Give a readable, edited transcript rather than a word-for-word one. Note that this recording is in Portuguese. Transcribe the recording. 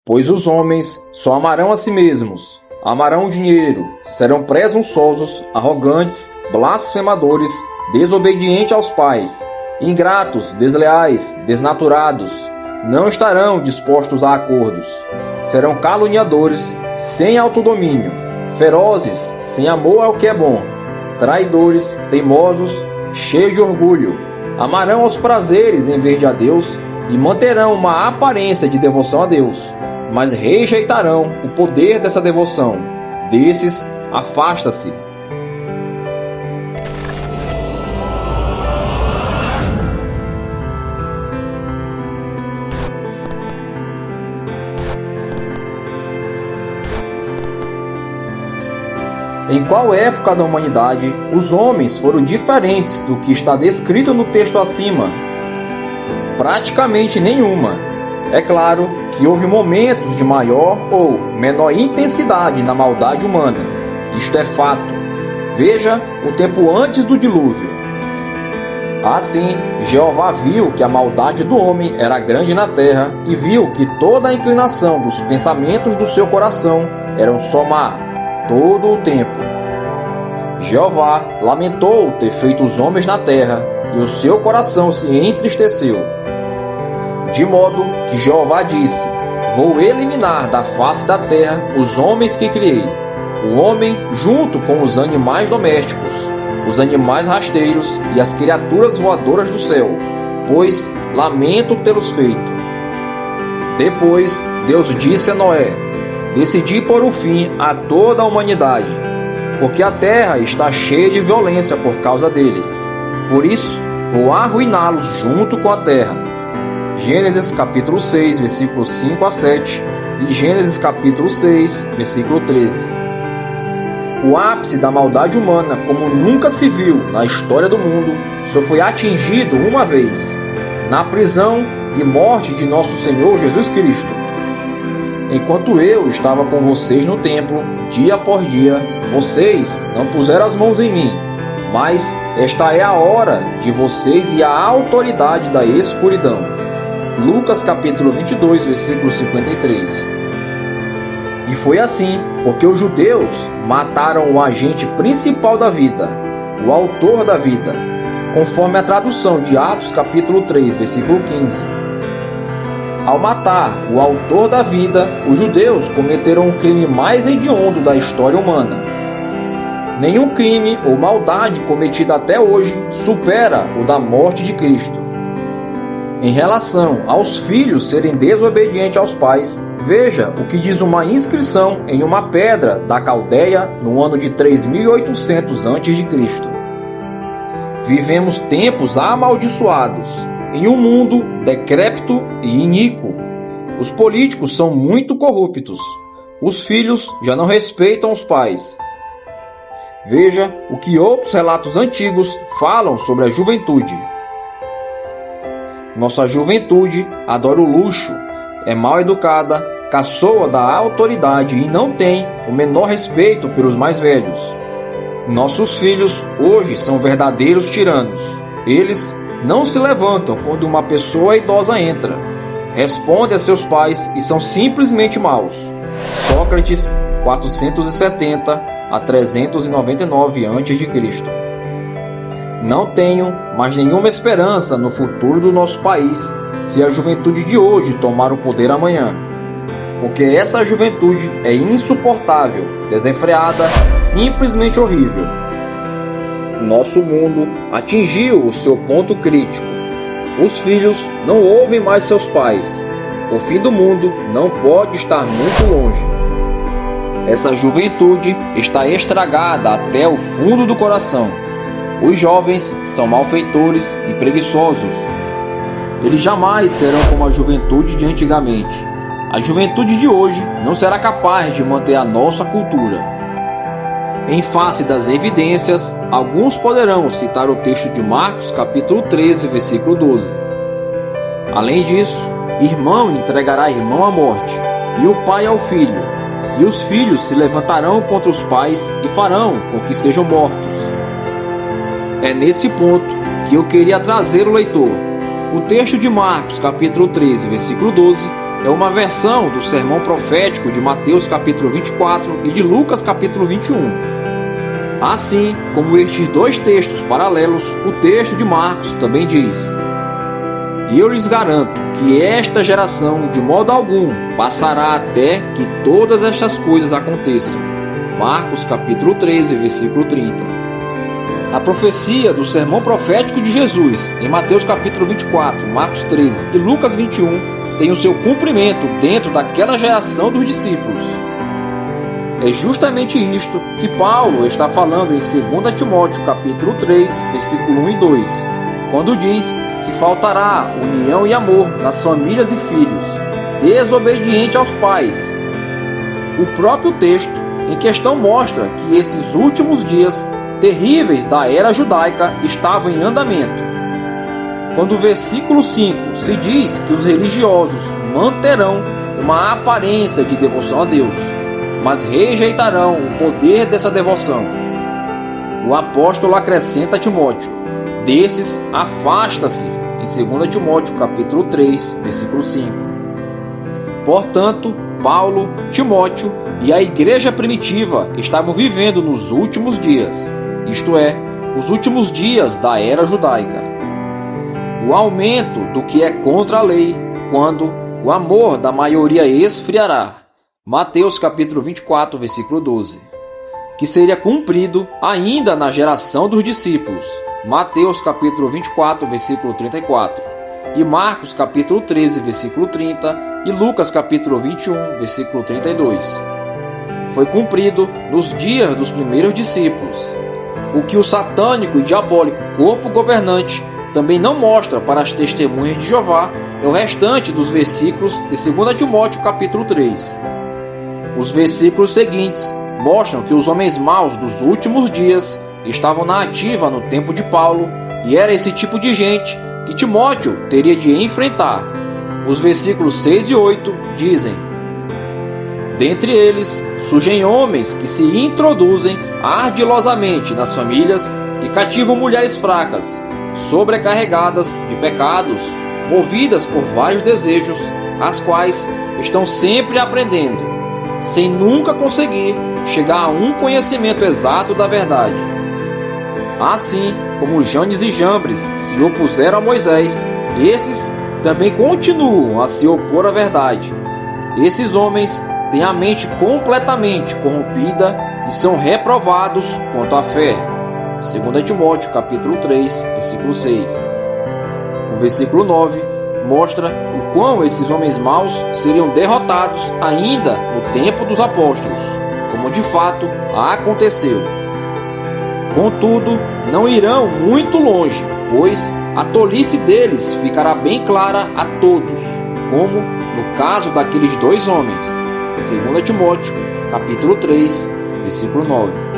Pois os homens só amarão a si mesmos, amarão o dinheiro, serão presunçosos, arrogantes, blasfemadores, desobedientes aos pais, ingratos, desleais, desnaturados, não estarão dispostos a acordos, serão caluniadores, sem autodomínio, ferozes, sem amor ao que é bom, traidores, teimosos, cheios de orgulho, amarão os prazeres em vez de a Deus e manterão uma aparência de devoção a Deus, mas rejeitarão o poder dessa devoção. Desses, afasta-se. Em qual época da humanidade os homens foram diferentes do que está descrito no texto acima? Praticamente nenhuma. É claro que houve momentos de maior ou menor intensidade na maldade humana. Isto é fato. Veja o tempo antes do dilúvio. Assim, Jeová viu que a maldade do homem era grande na terra e viu que toda a inclinação dos pensamentos do seu coração era um só mar, todo o tempo. Jeová lamentou ter feito os homens na terra e o seu coração se entristeceu. De modo que Jeová disse: vou eliminar da face da terra os homens que criei, o homem junto com os animais domésticos, os animais rasteiros e as criaturas voadoras do céu, pois lamento tê-los feito. Depois Deus disse a Noé: decidi pôr um fim a toda a humanidade, porque a terra está cheia de violência por causa deles. Por isso, vou arruiná-los junto com a terra. Gênesis capítulo 6, versículos 5 a 7 e Gênesis capítulo 6, versículo 13. O ápice da maldade humana, como nunca se viu na história do mundo, só foi atingido uma vez, na prisão e morte de nosso Senhor Jesus Cristo. Enquanto eu estava com vocês no templo, dia por dia, vocês não puseram as mãos em mim, mas esta é a hora de vocês e a autoridade da escuridão. Lucas capítulo 22, versículo 53. E foi assim, porque os judeus mataram o agente principal da vida, o autor da vida, conforme a tradução de Atos capítulo 3, versículo 15. Ao matar o autor da vida, os judeus cometeram o crime mais hediondo da história humana. Nenhum crime ou maldade cometida até hoje supera o da morte de Cristo. Em relação aos filhos serem desobedientes aos pais, veja o que diz uma inscrição em uma pedra da Caldeia no ano de 3800 a.C. Vivemos tempos amaldiçoados, em um mundo decrépito e iníquo. Os políticos são muito corruptos. Os filhos já não respeitam os pais. Veja o que outros relatos antigos falam sobre a juventude. Nossa juventude adora o luxo, é mal educada, caçoa da autoridade e não tem o menor respeito pelos mais velhos. Nossos filhos hoje são verdadeiros tiranos. Eles não se levantam quando uma pessoa idosa entra. Respondem a seus pais e são simplesmente maus. Sócrates, 470 a 399 a.C. Não tenho mais nenhuma esperança no futuro do nosso país se a juventude de hoje tomar o poder amanhã. Porque essa juventude é insuportável, desenfreada, simplesmente horrível. Nosso mundo atingiu o seu ponto crítico. Os filhos não ouvem mais seus pais. O fim do mundo não pode estar muito longe. Essa juventude está estragada até o fundo do coração. Os jovens são malfeitores e preguiçosos. Eles jamais serão como a juventude de antigamente. A juventude de hoje não será capaz de manter a nossa cultura. Em face das evidências, alguns poderão citar o texto de Marcos capítulo 13, versículo 12. Além disso, irmão entregará irmão à morte, e o pai ao filho, e os filhos se levantarão contra os pais e farão com que sejam mortos. É nesse ponto que eu queria trazer o leitor. O texto de Marcos capítulo 13, versículo 12, é uma versão do sermão profético de Mateus capítulo 24 e de Lucas capítulo 21. Assim como estes dois textos paralelos, o texto de Marcos também diz: "E eu lhes garanto que esta geração de modo algum passará até que todas estas coisas aconteçam." Marcos capítulo 13, versículo 30. A profecia do sermão profético de Jesus em Mateus capítulo 24, Marcos 13 e Lucas 21 tem o seu cumprimento dentro daquela geração dos discípulos. É justamente isto que Paulo está falando em 2 Timóteo capítulo 3, versículo 1 e 2, quando diz que faltará união e amor nas famílias e filhos, desobediente aos pais. O próprio texto em questão mostra que esses últimos dias terríveis da era judaica estavam em andamento. Quando o versículo 5 se diz que os religiosos manterão uma aparência de devoção a Deus, mas rejeitarão o poder dessa devoção, o apóstolo acrescenta a Timóteo: desses afasta-se, em 2 Timóteo capítulo 3, versículo 5. Portanto, Paulo, Timóteo e a igreja primitiva estavam vivendo nos últimos dias, isto é, os últimos dias da era judaica. O aumento do que é contra a lei, quando o amor da maioria esfriará. Mateus capítulo 24, versículo 12. Que seria cumprido ainda na geração dos discípulos. Mateus capítulo 24, versículo 34. E Marcos capítulo 13, versículo 30. E Lucas capítulo 21, versículo 32. Foi cumprido nos dias dos primeiros discípulos. O que o satânico e diabólico corpo governante também não mostra para as testemunhas de Jeová é o restante dos versículos de 2 Timóteo capítulo 3. Os versículos seguintes mostram que os homens maus dos últimos dias estavam na ativa no tempo de Paulo, e era esse tipo de gente que Timóteo teria de enfrentar. Os versículos 6 e 8 dizem: "Dentre eles surgem homens que se introduzem ardilosamente nas famílias e cativam mulheres fracas, sobrecarregadas de pecados, movidas por vários desejos, as quais estão sempre aprendendo, sem nunca conseguir chegar a um conhecimento exato da verdade. Assim como Janes e Jambres se opuseram a Moisés, esses também continuam a se opor à verdade. Esses homens têm a mente completamente corrompida e são reprovados quanto à fé." 2 Timóteo capítulo 3, versículo 6. O versículo 9 mostra o quão esses homens maus seriam derrotados ainda no tempo dos apóstolos, como de fato aconteceu. Contudo, não irão muito longe, pois a tolice deles ficará bem clara a todos, como no caso daqueles dois homens. 2 Timóteo capítulo 3, versículo 9.